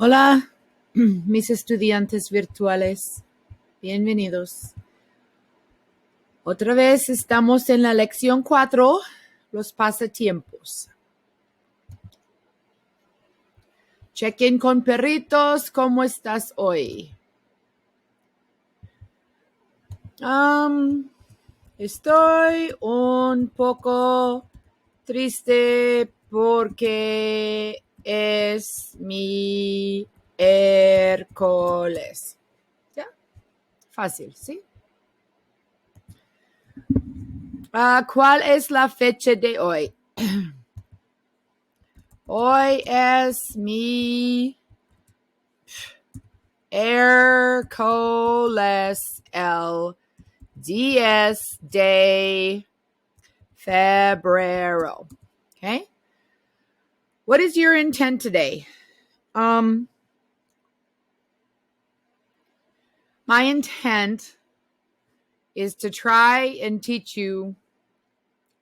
Hola, mis estudiantes virtuales. Bienvenidos. Otra vez estamos en la lección 4, los pasatiempos. Check-in con perritos. ¿Cómo estás hoy? Estoy un poco triste porque es mi miércoles. ¿Ya? Fácil, ¿sí? ¿Cuál es la fecha de hoy? Hoy es mi miércoles, el 10 de febrero. Okay? What is your intent today? My intent is to try and teach you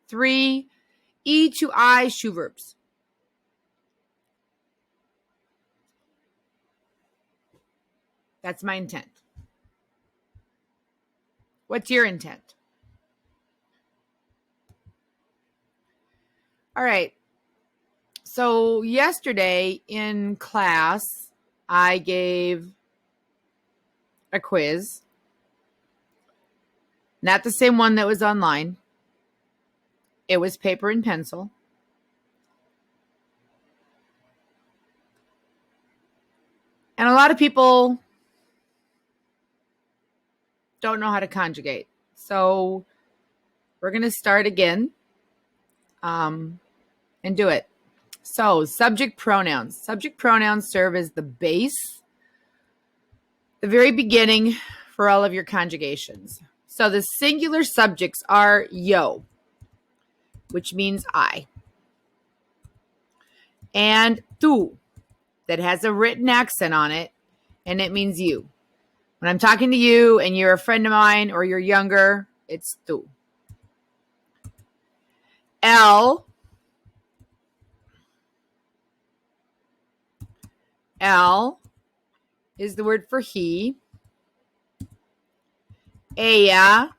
3 E to I shoe verbs. That's my intent. What's your intent? All right. So yesterday in class, I gave a quiz. Not the same one that was online. It was paper and pencil. And a lot of people don't know how to conjugate. So we're going to start again and do it. So subject pronouns. Subject pronouns serve as the base, the very beginning for all of your conjugations. So the singular subjects are yo, which means I, and tú, that has a written accent on it, and it means you. When I'm talking to you and you're a friend of mine or you're younger, it's tú. L is the word for he. Ella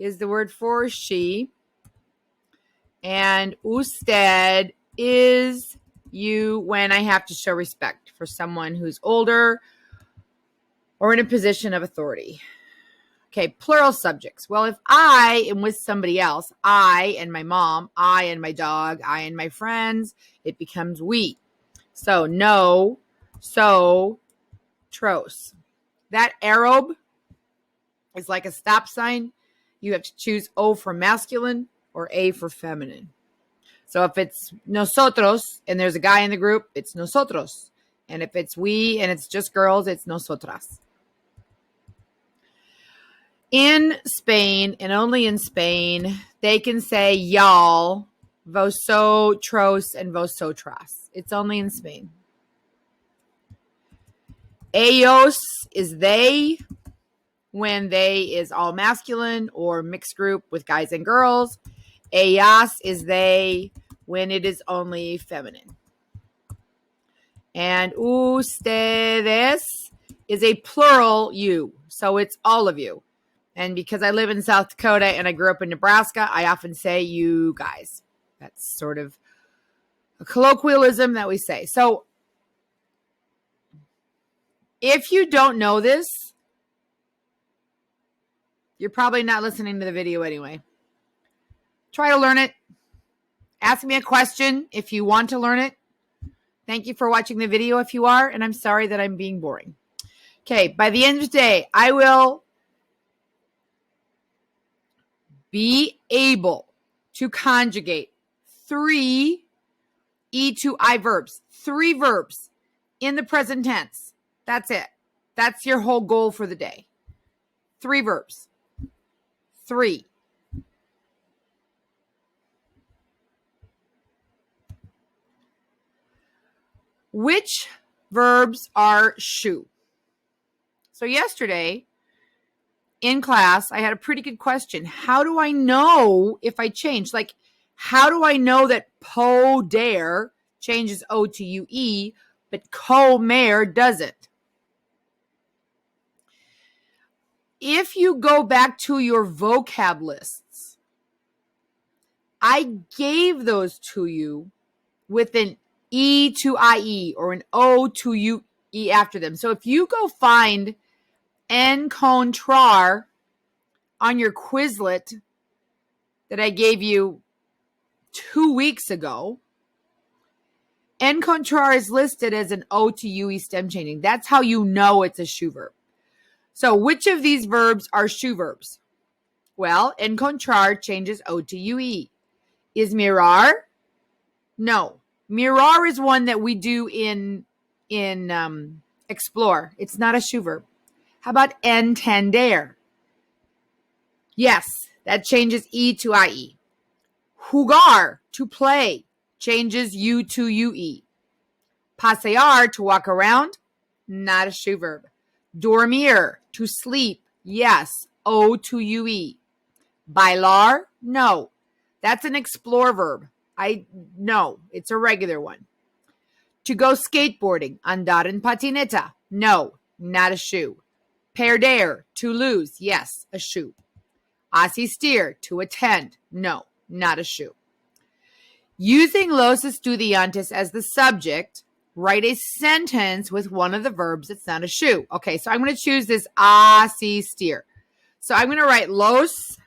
is the word for she. And usted is you when I have to show respect for someone who's older or in a position of authority. Okay, plural subjects. Well, if I am with somebody else, I and my mom, I and my dog, I and my friends, it becomes we. So no, so, tros. That arrow is like a stop sign. You have to choose O for masculine or A for feminine. So if it's nosotros and there's a guy in the group, it's nosotros. And if it's we and it's just girls, it's nosotras. In Spain, and only in Spain, they can say y'all, vosotros, and vosotras. It's only in Spain. Ellos is they, when they is all masculine or mixed group with guys and girls. Ellas is they, when it is only feminine. And ustedes is a plural you, so it's all of you. And because I live in South Dakota and I grew up in Nebraska, I often say you guys. That's sort of a colloquialism that we say. So if you don't know this, you're probably not listening to the video anyway. Try to learn it. Ask me a question if you want to learn it. Thank you for watching the video if you are, and I'm sorry that I'm being boring. Okay, by the end of the day, I will be able to conjugate 3 E to I verbs, 3 verbs in the present tense. That's it. That's your whole goal for the day. 3 verbs. 3. Which verbs are shoe? So yesterday in class, I had a pretty good question. How do I know if I change? Like, how do I know that poder changes O to UE but comer doesn't. If you go back to your vocab lists, I gave those to you with an E to IE or an O to UE after them. So if you go find encontrar on your Quizlet that I gave you 2 weeks ago, encontrar is listed as an O to UE stem changing. That's how you know it's a shoe verb. So which of these verbs are shoe verbs? Well, encontrar changes O to UE. Is mirar? No. Mirar is one that we do in explore. It's not a shoe verb. How about entender? Yes, that changes E to IE. Jugar, to play, changes U to UE. Pasear, to walk around, not a shoe verb. Dormir, to sleep, yes, O to UE. Bailar, no. That's an explore verb. No, it's a regular one. To go skateboarding, andar en patineta, no, not a shoe. Perder, to lose, yes, a shoe. Asistir, to attend, no, not a shoe. Using los estudiantes as the subject, write a sentence with one of the verbs that's not a shoe. Okay, so I'm going to choose this asistir. So I'm going to write los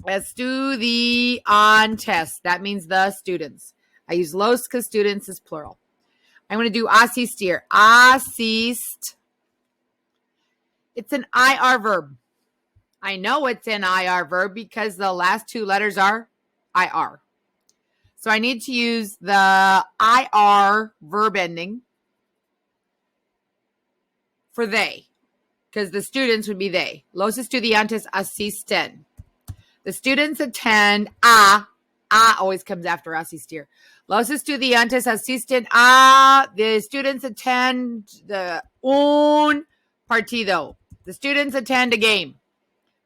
estudiantes. That means the students. I use los because students is plural. I'm going to do asistir. Assist. It's an IR verb. I know it's an IR verb because the last two letters are IR. So I need to use the IR verb ending for they, because the students would be they. Los estudiantes asisten. The students attend a always comes after asistir. Los estudiantes asisten a, the students attend un partido. The students attend a game.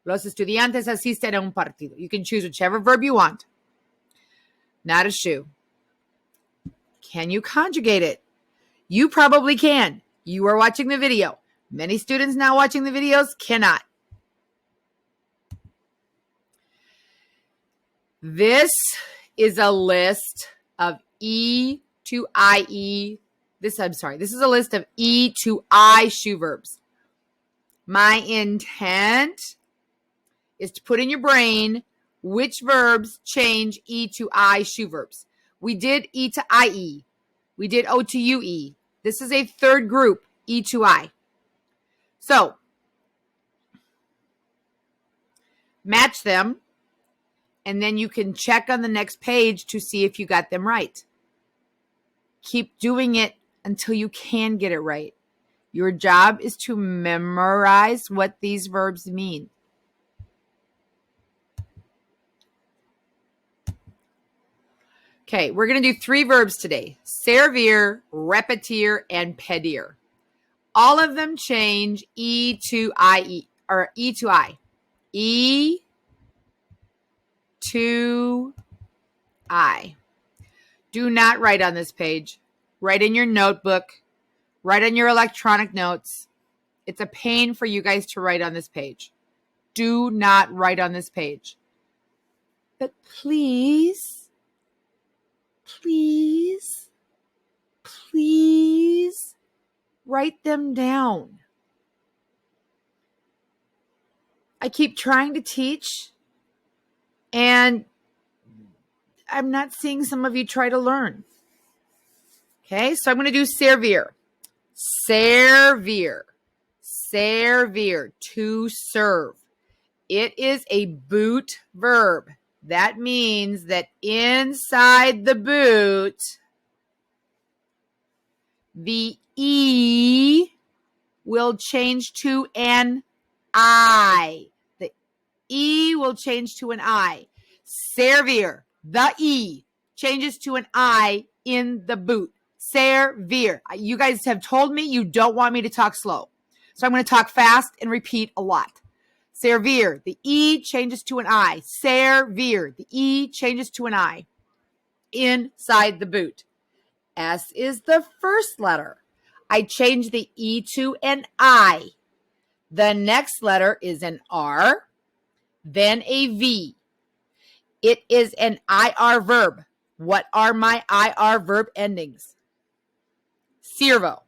Los estudiantes asisten a un partido. You can choose whichever verb you want. Not a shoe. Can you conjugate it? You probably can. You are watching the video. Many students now watching the videos cannot. This is a list of E to IE. This is a list of E to I shoe verbs. My intent is to put in your brain which verbs change E to I shoe verbs. We did E to IE. We did O to UE. This is a third group, E to I. So, match them, and then you can check on the next page to see if you got them right. Keep doing it until you can get it right. Your job is to memorize what these verbs mean. Okay, we're going to do 3 verbs today. Servir, repetir, and pedir. All of them change E to IE, or E to I. E to I. Do not write on this page. Write in your notebook. Write on your electronic notes. It's a pain for you guys to write on this page. Do not write on this page. But please write them down. I keep trying to teach, and I'm not seeing some of you try to learn. Okay, so I'm going to do servir. Servir. Servir, to serve. It is a boot verb. That means that inside the boot, the E will change to an I. The E will change to an I. Servir, the E, changes to an I in the boot. Servir. You guys have told me you don't want me to talk slow. So I'm going to talk fast and repeat a lot. Servir, the E changes to an I. Servir, the E changes to an I inside the boot. S is the first letter. I change the E to an I. The next letter is an R, then a V. It is an IR verb. What are my IR verb endings? Sirvo.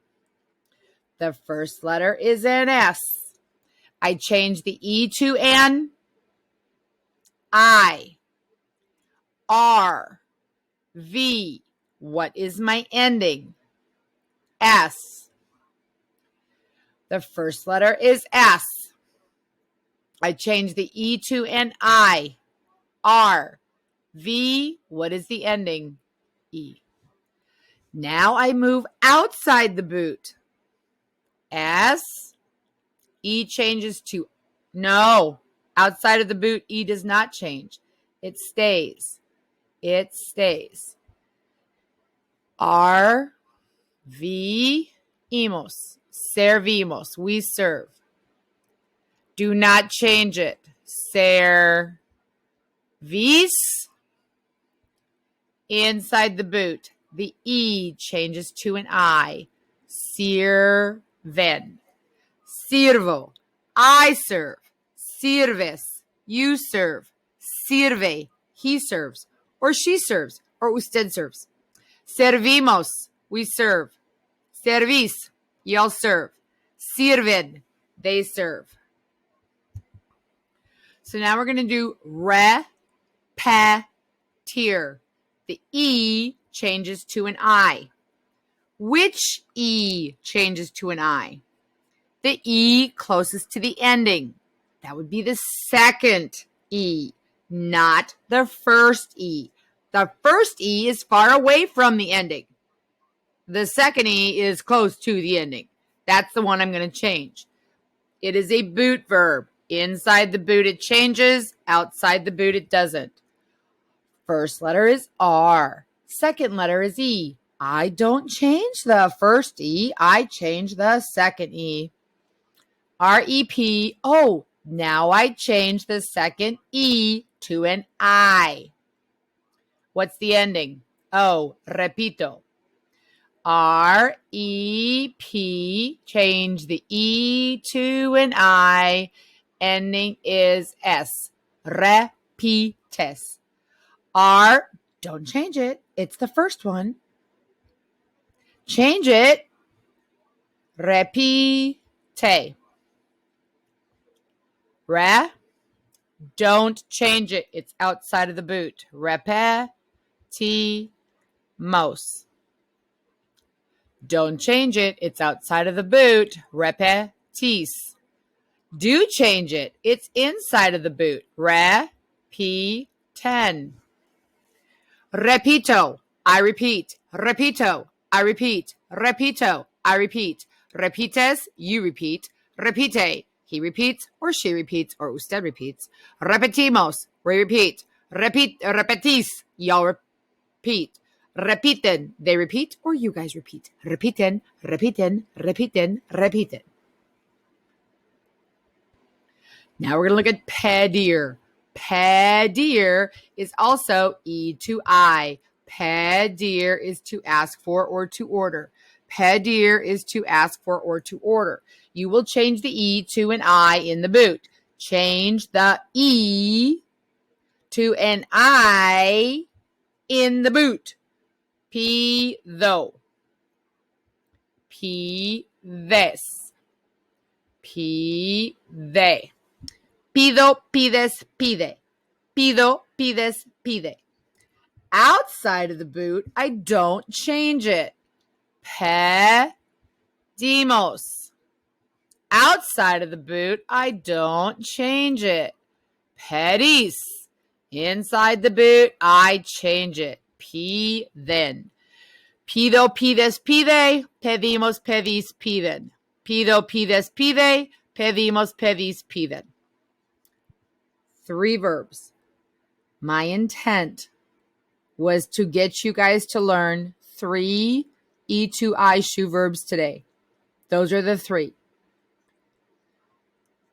The first letter is an S. I change the E to an I. R. V. What is my ending? S. The first letter is S. I change the E to an I. R. V. What is the ending? E. Now I move outside the boot. S. E changes to no. Outside of the boot, E does not change. It stays. It stays. R. V. Imos. Servimos. We serve. Do not change it. Servis. Inside the boot, the E changes to an I. Sirven. Sirvo. I serve. Sirves. You serve. Sirve. He serves. Or she serves. Or usted serves. Servimos. We serve. Servis. Y'all serve. Sirven. They serve. So now we're going to do repetir. The E changes to an I. Which E changes to an I? The E closest to the ending. That would be the second E, not the first E. The first E is far away from the ending. The second E is close to the ending. That's the one I'm going to change. It is a boot verb. Inside the boot it changes. Outside the boot it doesn't. First letter is R. Second letter is E. I don't change the first E. I change the second E. R-E-P. Oh, now I change the second E to an I. What's the ending? Oh, repito. R-E-P. Change the E to an I. Ending is S. Repites. R, don't change it. It's the first one. Change it. Repite. Re, don't change it. It's outside of the boot. Repetimos. Don't change it. It's outside of the boot. Repetis. Do change it. It's inside of the boot. Repiten. Repito. I repeat. Repito. I repeat. Repito. I repeat. Repites. You repeat. Repite. He repeats or she repeats or usted repeats. Repetimos. We repeat. Repetis. Y'all repeat. Repiten. They repeat or you guys repeat. Repiten. Repiten. Repiten. Repiten. Now we're going to look at pedir. Pedir is also E to I. Pedir is to ask for or to order. Pedir is to ask for or to order. You will change the E to an I in the boot. Change the E to an I in the boot. Pido. Pides. Pide. Pido, pides, pide. Pido, pides, pide. Outside of the boot, I don't change it. Pedimos. Outside of the boot, I don't change it. Pedis. Inside the boot, I change it. Piden. Pido, pides, pide. Pedimos, pedis, piden. Pido, pides, pide. Pedimos, pedis, piden. 3 verbs. My intent was to get you guys to learn 3 E to I shoe verbs today. Those are the 3.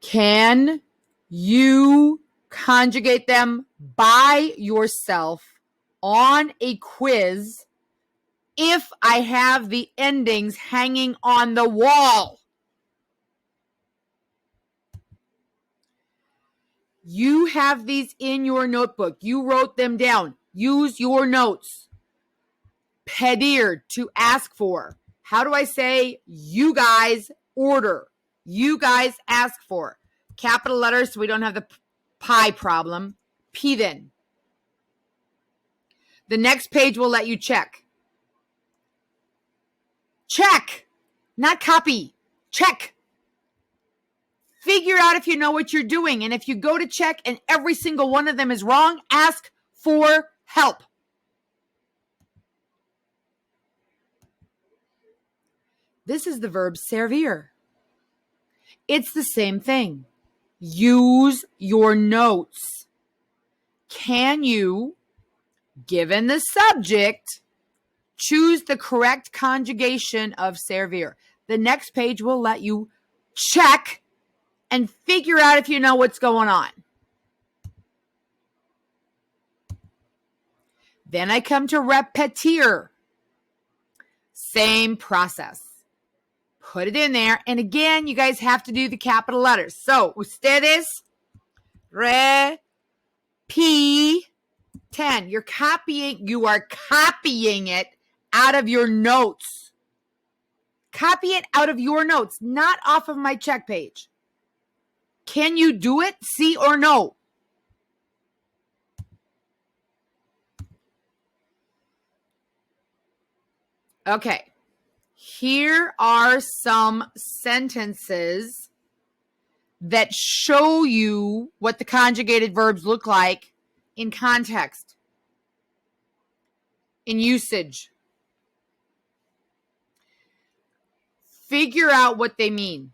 Can you conjugate them by yourself on a quiz if I have the endings hanging on the wall. You have these in your notebook. You wrote them down. Use your notes. Pedir, to ask for. How do I say you guys order? You guys ask for. Capital letters so we don't have the pi problem. Piden. The next page will let you check. Check, not copy. Check. Figure out if you know what you're doing. And if you go to check and every single one of them is wrong, ask for help. This is the verb servir. It's the same thing. Use your notes. Can you, given the subject, choose the correct conjugation of servir? The next page will let you check and figure out if you know what's going on. Then I come to repetir. Same process. Put it in there. And again, you guys have to do the capital letters. So, ustedes repiten. You are copying it out of your notes. Copy it out of your notes, not off of my check page. Can you do it? Sí or no? Okay. Here are some sentences that show you what the conjugated verbs look like in context, in usage. Figure out what they mean.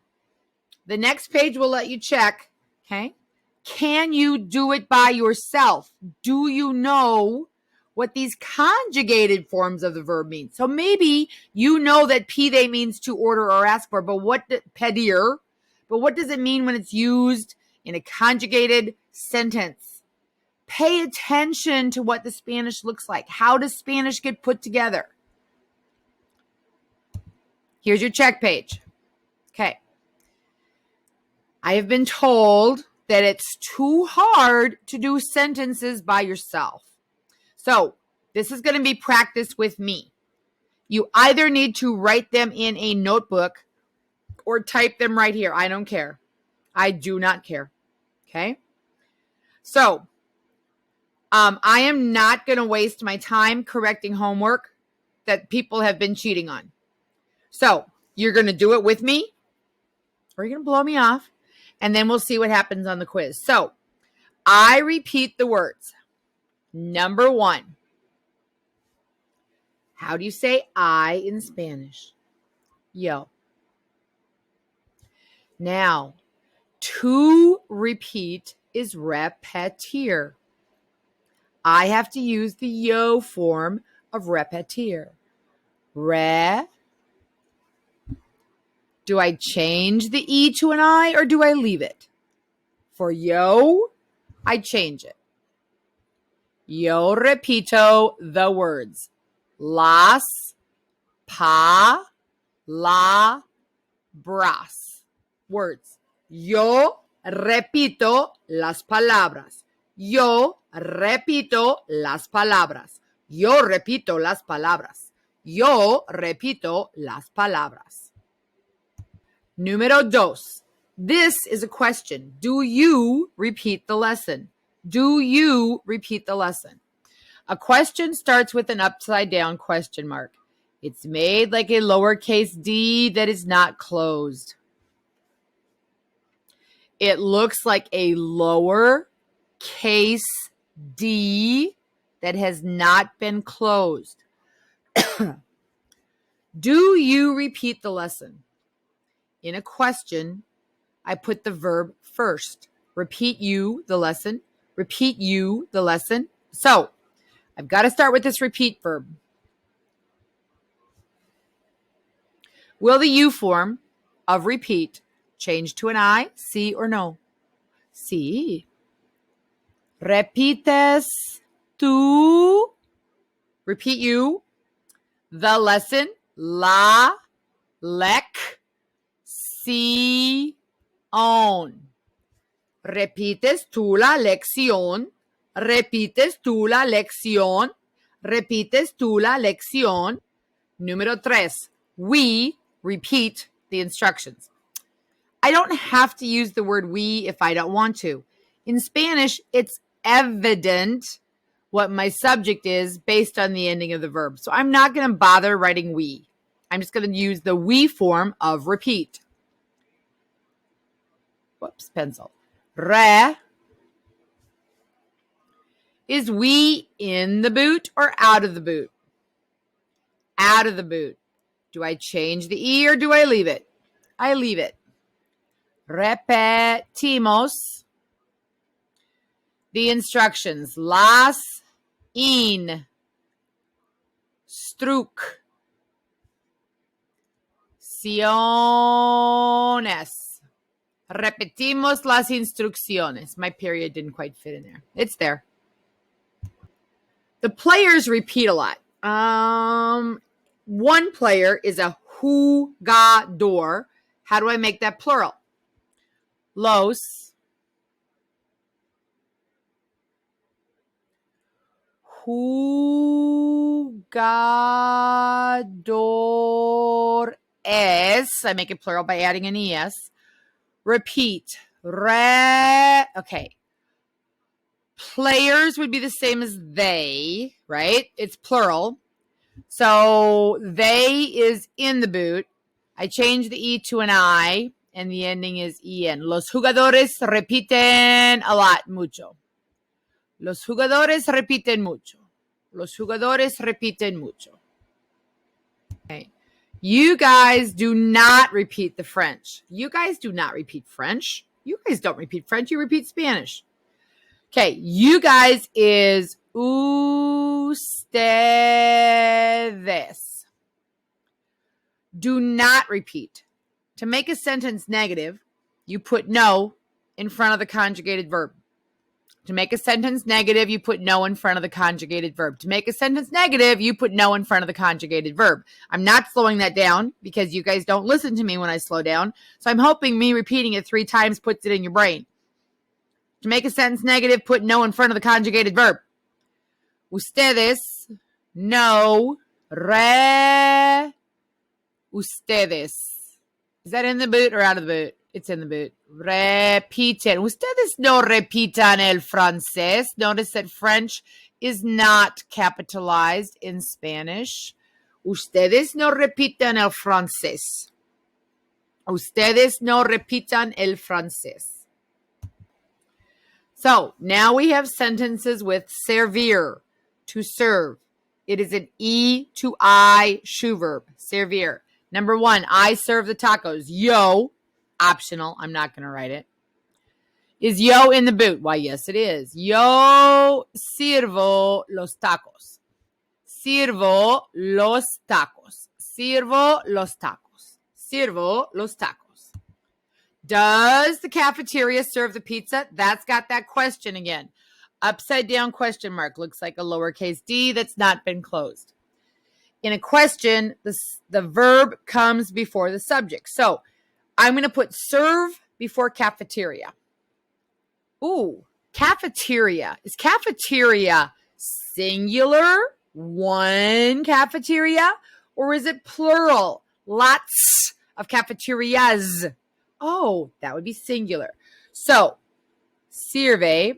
The next page will let you check, okay? Can you do it by yourself? Do you know what these conjugated forms of the verb mean? So maybe you know that pide means to order or ask for, but what pedir? But what does it mean when it's used in a conjugated sentence? Pay attention to what the Spanish looks like. How does Spanish get put together? Here's your check page. Okay. I have been told that it's too hard to do sentences by yourself. So this is going to be practice with me. You either need to write them in a notebook or type them right here. I don't care. I do not care. Okay? So I am not going to waste my time correcting homework that people have been cheating on. So you're going to do it with me, or you're going to blow me off, and then we'll see what happens on the quiz. So I repeat the words. Number 1. How do you say I in Spanish? Yo. Now, to repeat is repetir. I have to use the yo form of repetir. Do I change the E to an I or do I leave it? For yo, I change it. Yo repito the words. Las palabras. Words. Yo repito las palabras. Yo repito las palabras. Yo repito las palabras. Yo repito las palabras. Número 2. This is a question. Do you repeat the lesson? Do you repeat the lesson? A question starts with an upside down question mark. It's made like a lowercase d that is not closed. It looks like a lowercase d that has not been closed. Do you repeat the lesson? In a question, I put the verb first. Repeat you the lesson. Repeat you the lesson. So, I've got to start with this repeat verb. Will the you form of repeat change to an I? Sí or no? Sí. Repites tú. Repeat you. The lesson, la lección. Repites tú la lección. Repites tú la lección. Repites tú la lección. Número 3, we repeat the instructions. I don't have to use the word we if I don't want to. In Spanish, it's evident what my subject is based on the ending of the verb. So I'm not going to bother writing we. I'm just going to use the we form of repeat. Whoops, pencil. Re. Is we in the boot or out of the boot? Out of the boot. Do I change the E or do I leave it? I leave it. Repetimos the instructions. Las instrucciones. Repetimos las instrucciones. My period didn't quite fit in there. It's there. The players repeat a lot. One player is a jugador. How do I make that plural? Los jugadores. I make it plural by adding an es. Repeat. Okay. Players would be the same as they, right? It's plural. So they is in the boot. I change the E to an I, and the ending is en. Los jugadores repiten a lot, mucho. Los jugadores repiten mucho. Los jugadores repiten mucho. Okay. You guys do not repeat the French. You guys do not repeat French. You guys don't repeat French. You repeat Spanish. Okay, you guys is ustedes. Do not repeat. To make a sentence negative, you put no in front of the conjugated verb. To make a sentence negative, you put no in front of the conjugated verb. To make a sentence negative, you put no in front of the conjugated verb. I'm not slowing that down because you guys don't listen to me when I slow down. So I'm hoping me repeating it 3 times puts it in your brain. To make a sentence negative, put no in front of the conjugated verb. Ustedes, no, ustedes. Is that in the boot or out of the boot? It's in the boot. Repiten. Ustedes no repitan el francés. Notice that French is not capitalized in Spanish. Ustedes no repitan el francés. Ustedes no repitan el francés. So now we have sentences with servir, to serve. It is an E to I shoe verb, servir. Number 1, I serve the tacos. Yo, optional. I'm not going to write it. Is yo in the boot? Why, yes, it is. Yo sirvo los tacos. Sirvo los tacos. Sirvo los tacos. Sirvo los tacos. Does the cafeteria serve the pizza? That's got that question again. Upside down question mark. Looks like a lowercase d that's not been closed. In a question, the verb comes before the subject. So I'm going to put serve before cafeteria. Ooh, cafeteria. Is cafeteria singular? One cafeteria? Or is it plural? Lots of cafeterias. Oh, that would be singular. So, sirve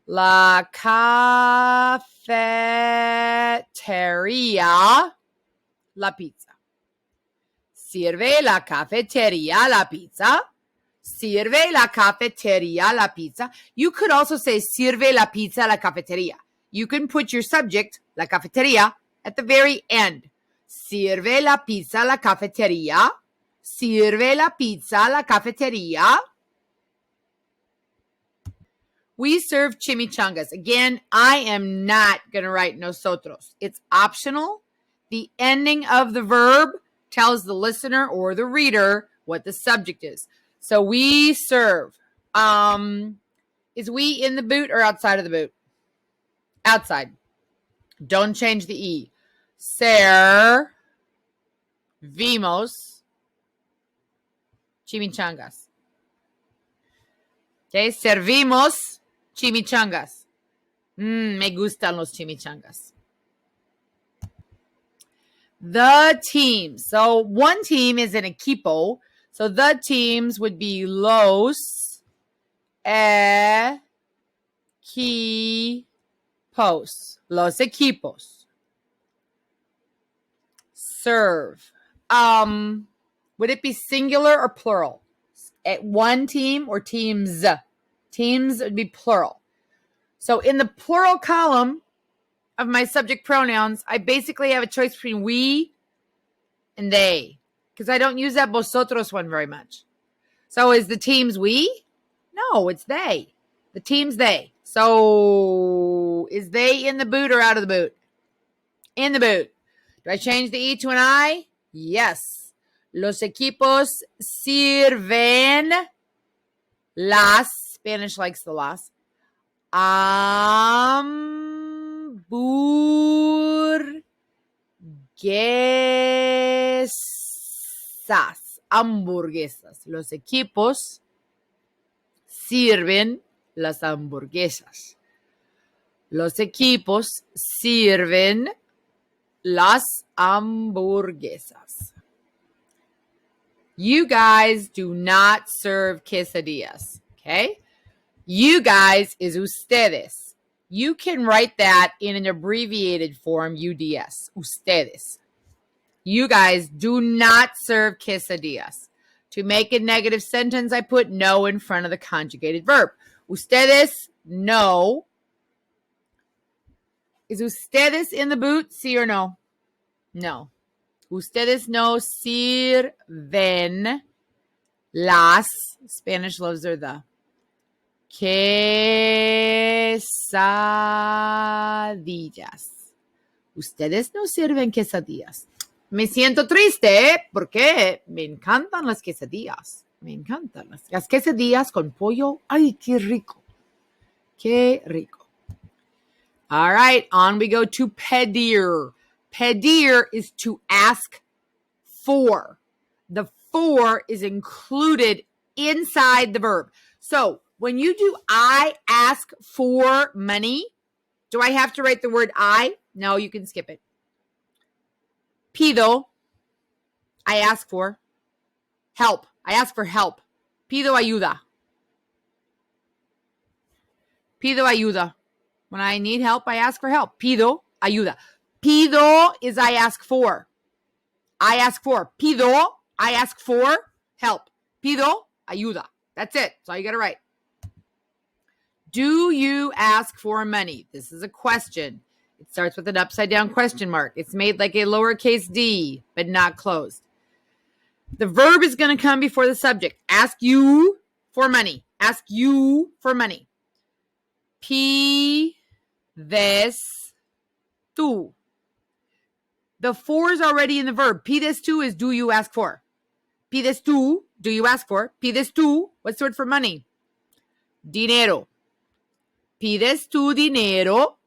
la cafeteria la pizza. Sirve la cafeteria la pizza. Sirve la cafeteria la pizza. You could also say sirve la pizza la cafeteria. You can put your subject, la cafeteria, at the very end. Sirve la pizza la cafeteria. Sirve la pizza la cafeteria. We serve chimichangas. Again, I am not going to write nosotros. It's optional. The ending of the verb tells the listener or the reader what the subject is. So we serve. Is we in the boot or outside of the boot? Outside. Don't change the E. Servimos chimichangas. Okay, servimos chimichangas. Me gustan los chimichangas. The teams. So one team is an equipo. So the teams would be los equipos. Los equipos. Serve. Would it be singular or plural? At one team or teams? Teams would be plural. So in the plural column of my subject pronouns, I basically have a choice between we and they, because I don't use that vosotros one very much. So is the teams we? No, it's they. The team's they. So is they in the boot or out of the boot? In the boot. Do I change the E to an I? Yes. Los equipos sirven las, Spanish likes the las, hamburguesas. Los equipos sirven las hamburguesas. Los equipos sirven las hamburguesas. You guys do not serve quesadillas, okay? You guys is ustedes. You can write that in an abbreviated form, UDS, ustedes. You guys do not serve quesadillas. To make a negative sentence, I put no in front of the conjugated verb. Ustedes, no. Is ustedes in the boot? Sí or no? No. Ustedes no sirven las, Spanish loves are the, quesadillas. Ustedes no sirven quesadillas. Me siento triste porque me encantan las quesadillas. Me encantan las quesadillas con pollo. Ay, qué rico. Qué rico. All right, on we go to pedir. Pedir is to ask for. The for is included inside the verb. So when you do I ask for money, do I have to write the word I? No, you can skip it. Pido, I ask for. Help, I ask for help. Pido ayuda. Pido ayuda. When I need help, I ask for help. Pido ayuda. Pido is I ask for. I ask for. Pido, I ask for help. Pido ayuda. That's it. That's all you got to write. Do you ask for money? This is a question. It starts with an upside down question mark. It's made like a lowercase d, but not closed. The verb is going to come before the subject. Ask you for money. Ask you for money. Pides tú. The for is already in the verb. Pides tú is do you ask for. Pides tú, do you ask for. Pides tú, what's the word for money? Dinero. Pides tú dinero.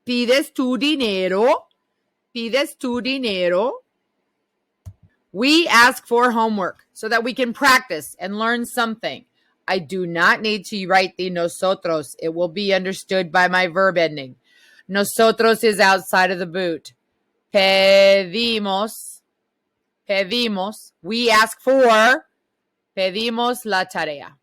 Pides tú dinero. Pides tú dinero. We ask for homework so that we can practice and learn something. I do not need to write the nosotros. It will be understood by my verb ending. Nosotros is outside of the boot. Pedimos. We ask for. Pedimos la tarea.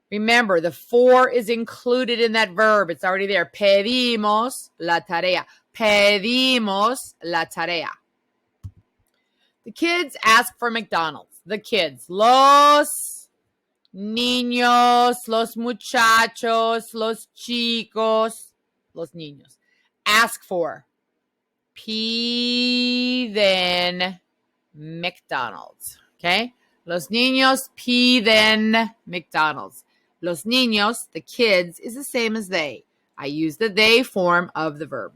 Remember, the for is included in that verb. It's already there. Pedimos la tarea. Pedimos la tarea. The kids ask for McDonald's. The kids. Los niños, los muchachos, los chicos, los niños. Ask for. Piden McDonald's. Okay? Los niños piden McDonald's. Los niños, the kids, is the same as they. I use the they form of the verb.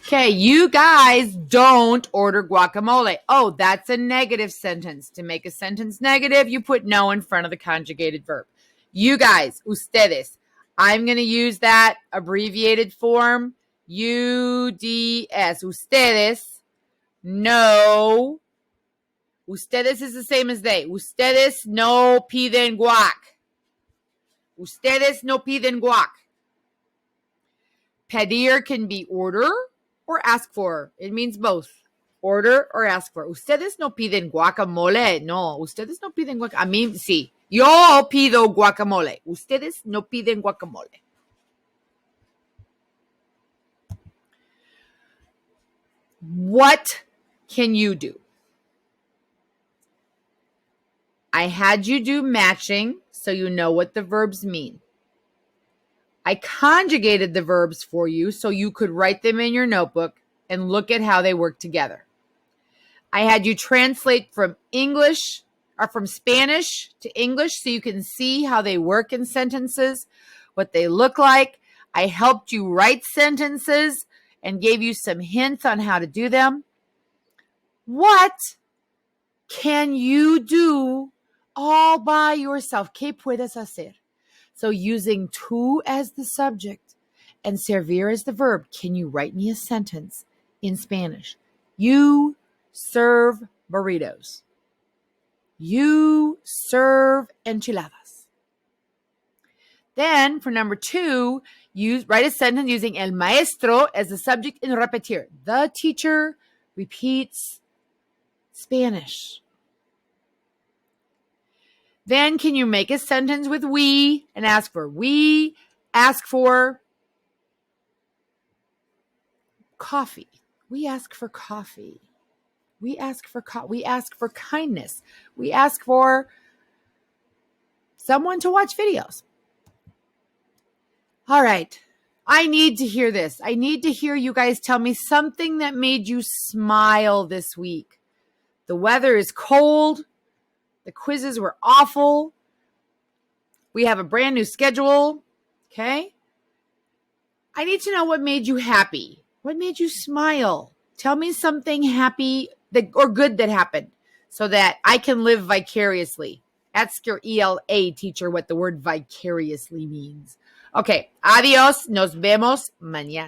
Okay, you guys don't order guacamole. Oh, that's a negative sentence. To make a sentence negative, you put no in front of the conjugated verb. You guys, ustedes. I'm going to use that abbreviated form U-D-S. Ustedes no. Ustedes is the same as they. Ustedes no piden guac. Ustedes no piden guac. Pedir can be order or ask for. It means both. Order or ask for. Ustedes no piden guacamole. No, ustedes no piden guacamole. A mí sí. Yo pido guacamole. Ustedes no piden guacamole. What can you do? I had you do matching so you know what the verbs mean. I conjugated the verbs for you so you could write them in your notebook and look at how they work together. I had you translate from English or from Spanish to English so you can see how they work in sentences, what they look like. I helped you write sentences and gave you some hints on how to do them. What can you do all by yourself? ¿Qué puedes hacer? So using tú as the subject and servir as the verb, can you write me a sentence in Spanish? You serve burritos. You serve enchiladas. Then for number 2, write a sentence using el maestro as the subject and repetir. The teacher repeats Spanish. Then can you make a sentence with we and ask for? We ask for coffee. We ask for coffee. We ask for we ask for kindness. We ask for someone to watch videos. All right. I need to hear this. I need to hear you guys tell me something that made you smile this week. The weather is cold. The quizzes were awful. We have a brand new schedule. Okay? I need to know what made you happy. What made you smile? Tell me something happy or good that happened so that I can live vicariously. Ask your ELA teacher what the word vicariously means. Okay. Adios. Nos vemos mañana.